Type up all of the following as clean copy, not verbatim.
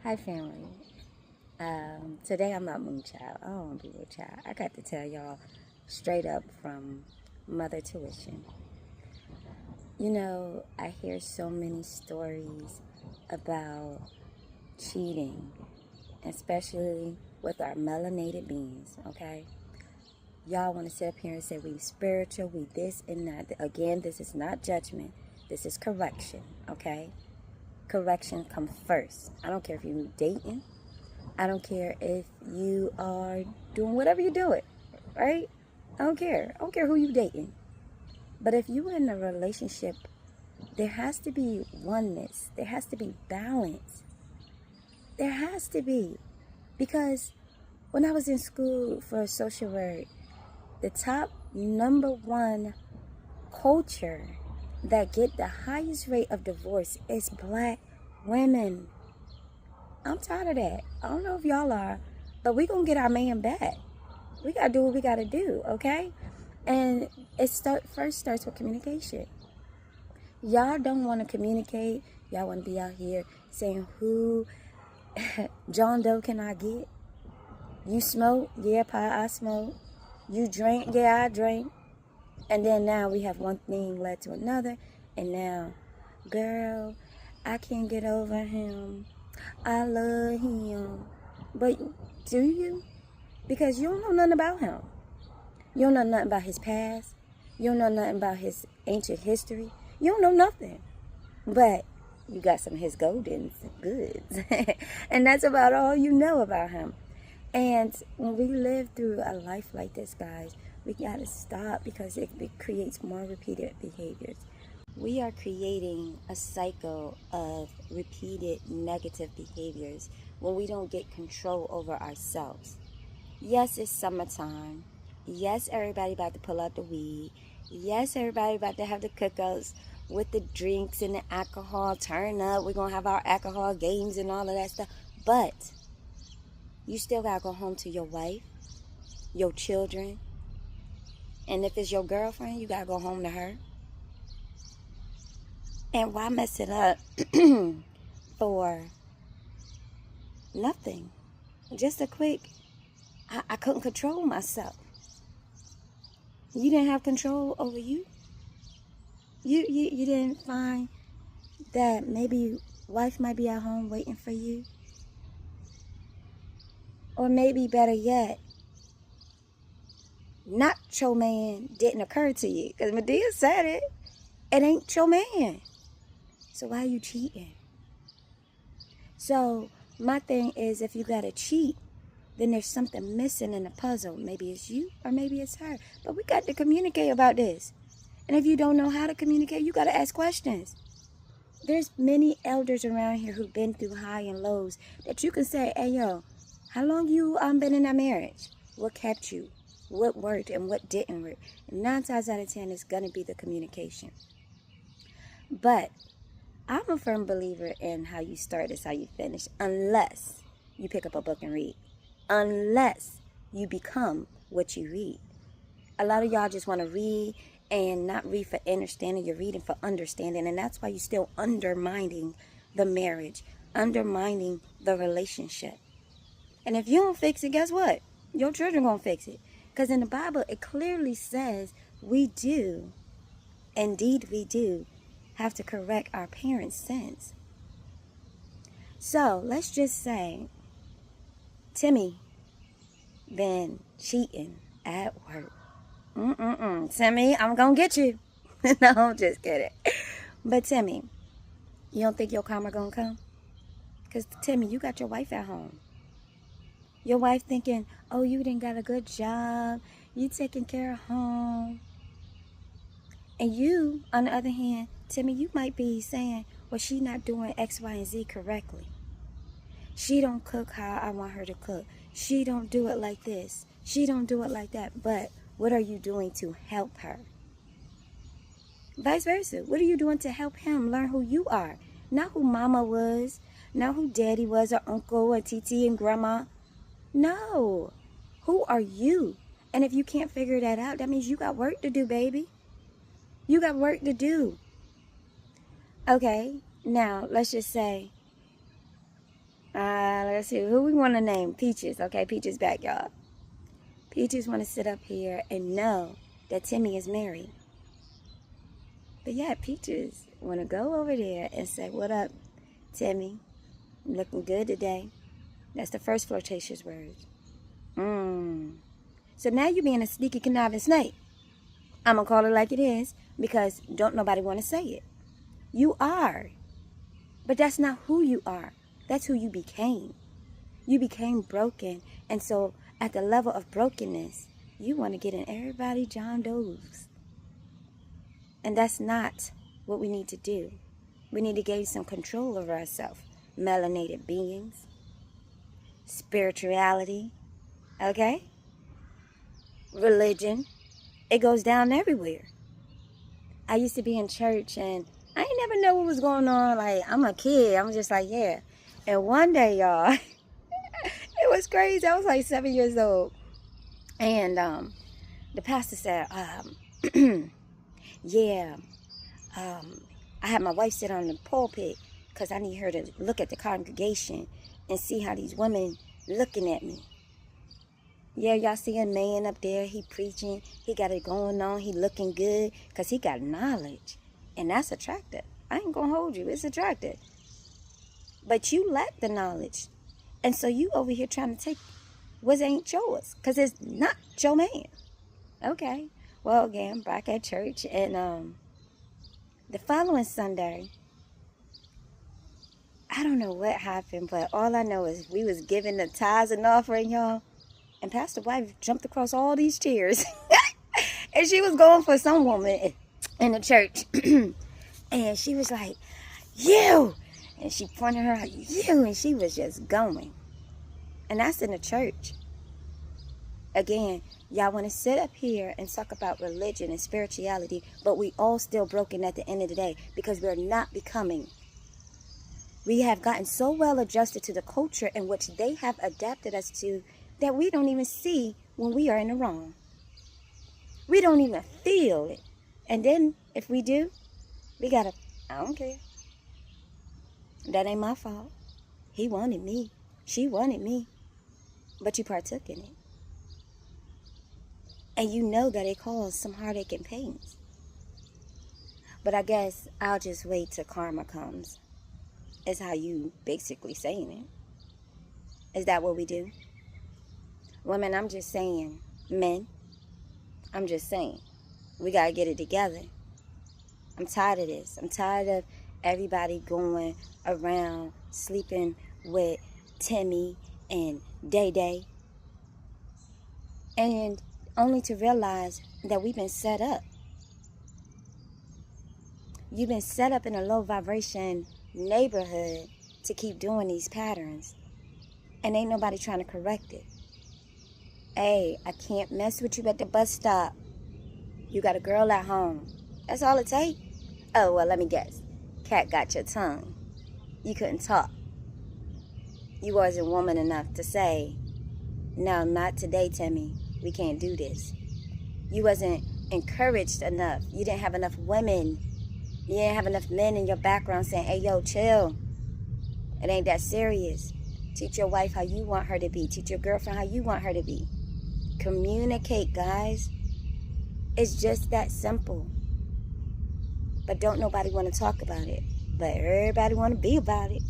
Hi, family. Today I'm not Moonchild. I don't want to be Moonchild. I got to tell y'all straight up from Mother Tuition. You know, I hear so many stories about cheating, especially with our melanated beings, okay? Y'all want to sit up here and say we spiritual, we this and that. Again, this is not judgment. This is correction, okay? Correction comes first. I don't care if you're dating. I don't care if you are doing whatever you're doing, right? I don't care. I don't care who you dating. But if you're in a relationship, there has to be oneness. There has to be balance. There has to be. Because when I was in school for social work, the top number one culture that get the highest rate of divorce is black women. I'm tired of that. I don't know if y'all are, but we gonna get our man back. We gotta do what we gotta do, okay? And it first starts with communication. Y'all don't want to communicate. Y'all want to be out here saying who John Doe can I get? You smoke? Yeah, pie, I smoke. You drink? Yeah, I drink. And then now we have one thing led to another, and now, girl, I can't get over him. I love him. But do you? Because you don't know nothing about him. You don't know nothing about his past. You don't know nothing about his ancient history. You don't know nothing. But you got some of his golden goods. And that's about all you know about him. And when we live through a life like this, guys, we got to stop because it creates more repeated behaviors. We are creating a cycle of repeated negative behaviors when we don't get control over ourselves. Yes, it's summertime. Yes, everybody about to pull out the weed. Yes, everybody about to have the cookouts with the drinks and the alcohol. Turn up. We're going to have our alcohol games and all of that stuff. But you still got to go home to your wife, your children. And if it's your girlfriend, you got to go home to her. And why mess it up for nothing? Just a quick, I couldn't control myself. You didn't have control over you. You didn't find that maybe wife might be at home waiting for you. Or maybe better yet, not your man didn't occur to you. Because Madea said it. It ain't your man. So why are you cheating? So my thing is, if you gotta cheat, then there's something missing in the puzzle. Maybe it's you or maybe it's her. But we got to communicate about this. And if you don't know how to communicate, you got to ask questions. There's many elders around here who've been through high and lows that you can say, hey, yo, how long you been in that marriage? What kept you? What worked and what didn't work? And 9 times out of 10, it's going to be the communication. But I'm a firm believer in how you start is how you finish, unless you pick up a book and read. Unless you become what you read. A lot of y'all just want to read and not read for understanding. You're reading for understanding. And that's why you're still undermining the marriage, undermining the relationship. And if you don't fix it, guess what? Your children going to fix it. Because in the Bible, it clearly says we do, indeed we do, have to correct our parents' sins. So let's just say Timmy been cheating at work. Timmy, I'm gonna get you. No, I'm just kidding. But Timmy, you don't think your karma gonna come? Because Timmy, you got your wife at home. Your wife thinking, oh, you didn't got a good job. You taking care of home. And you, on the other hand, Timmy, you might be saying, well, she not doing X, Y, and Z correctly. She don't cook how I want her to cook. She don't do it like this. She don't do it like that. But what are you doing to help her? Vice versa. What are you doing to help him learn who you are? Not who mama was. Not who daddy was or uncle or TT and grandma. No. Who are you? And if you can't figure that out, that means you got work to do, baby. You got work to do. Okay. Now, let's just say let's see. Who we want to name? Peaches. Okay, Peaches back, y'all. Peaches want to sit up here and know that Timmy is married. But yeah, Peaches want to go over there and say, what up, Timmy? Looking good today. That's the first flirtatious word. So now you're being a sneaky, conniving snake. I'm going to call it like it is because don't nobody want to say it. You are. But that's not who you are. That's who you became. You became broken. And so at the level of brokenness, you want to get in everybody John Doe's. And that's not what we need to do. We need to gain some control over ourselves. Melanated beings. Spirituality. Okay? Religion. It goes down everywhere. I used to be in church and I ain't never know what was going on. Like, I'm a kid. I'm just like, yeah. And one day, y'all, it was crazy. I was like 7 years old. And the pastor said, yeah, I had my wife sit on the pulpit because I need her to look at the congregation and see how these women looking at me. Yeah, y'all see a man up there, he preaching, he got it going on, he looking good because he got knowledge. And that's attractive. I ain't going to hold you, it's attractive. But you lack the knowledge. And so you over here trying to take what ain't yours because it's not your man. Okay. Well, again, back at church. And the following Sunday, I don't know what happened, but all I know is we was giving the tithes and offering, y'all. And Pastor Wife jumped across all these chairs. And she was going for some woman in the church. And she was like, you! And she pointed her out, you! And she was just going. And that's in the church. Again, y'all want to sit up here and talk about religion and spirituality, but we all still broken at the end of the day because we're not becoming. We have gotten so well adjusted to the culture in which they have adapted us to that we don't even see when we are in the wrong. We don't even feel it. And then if we do, we gotta, I don't care. That ain't my fault. He wanted me. She wanted me. But you partook in it. And you know that it caused some heartache and pains. But I guess I'll just wait till karma comes. Is how you basically saying it. Is that what we do? Women, I'm just saying. Men, I'm just saying. We got to get it together. I'm tired of this. I'm tired of everybody going around sleeping with Timmy and Day Day. And only to realize that we've been set up. You've been set up in a low vibration neighborhood to keep doing these patterns. And ain't nobody trying to correct it. Hey, I can't mess with you at the bus stop. You got a girl at home. That's all it takes. Oh, well, let me guess. Cat got your tongue. You couldn't talk. You wasn't woman enough to say, no, not today, Timmy. We can't do this. You wasn't encouraged enough. You didn't have enough women. You didn't have enough men in your background saying, hey, yo, chill. It ain't that serious. Teach your wife how you want her to be. Teach your girlfriend how you want her to be. Communicate, guys. It's just that simple. But don't nobody want to talk about it. But everybody want to be about it.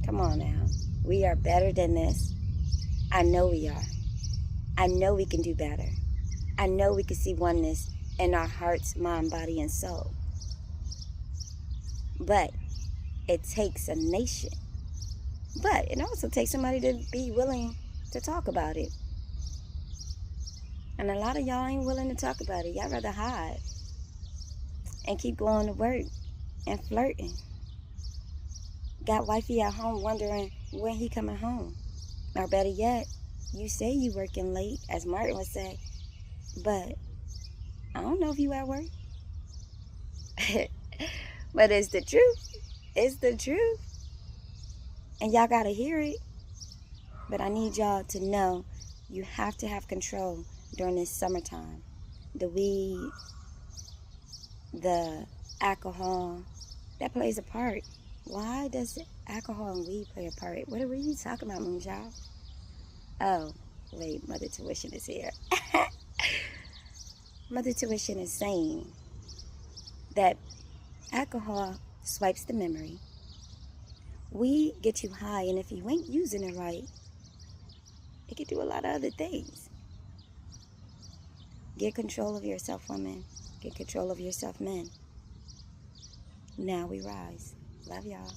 Come on now. We are better than this. I know we are. I know we can do better. I know we can see oneness in our hearts, mind, body, and soul. But it takes a nation. But it also takes somebody to be willing to talk about it. And a lot of y'all ain't willing to talk about it. Y'all rather hide and keep going to work and flirting. Got wifey at home wondering when he coming home. Or better yet, you say you working late, as Martin would say, but I don't know if you at work. But it's the truth. It's the truth. And y'all gotta hear it. But I need y'all to know you have to have control during this summertime. The weed, the alcohol, that plays a part Why does alcohol and weed play a part? What are you talking about, Moonchild? Oh, wait, Mother Tuition is here. Mother Tuition is saying that alcohol swipes the memory. Weed gets you high, and if you ain't using it right, it can do a lot of other things. Get control of yourself, women. Get control of yourself, men. Now we rise. Love y'all.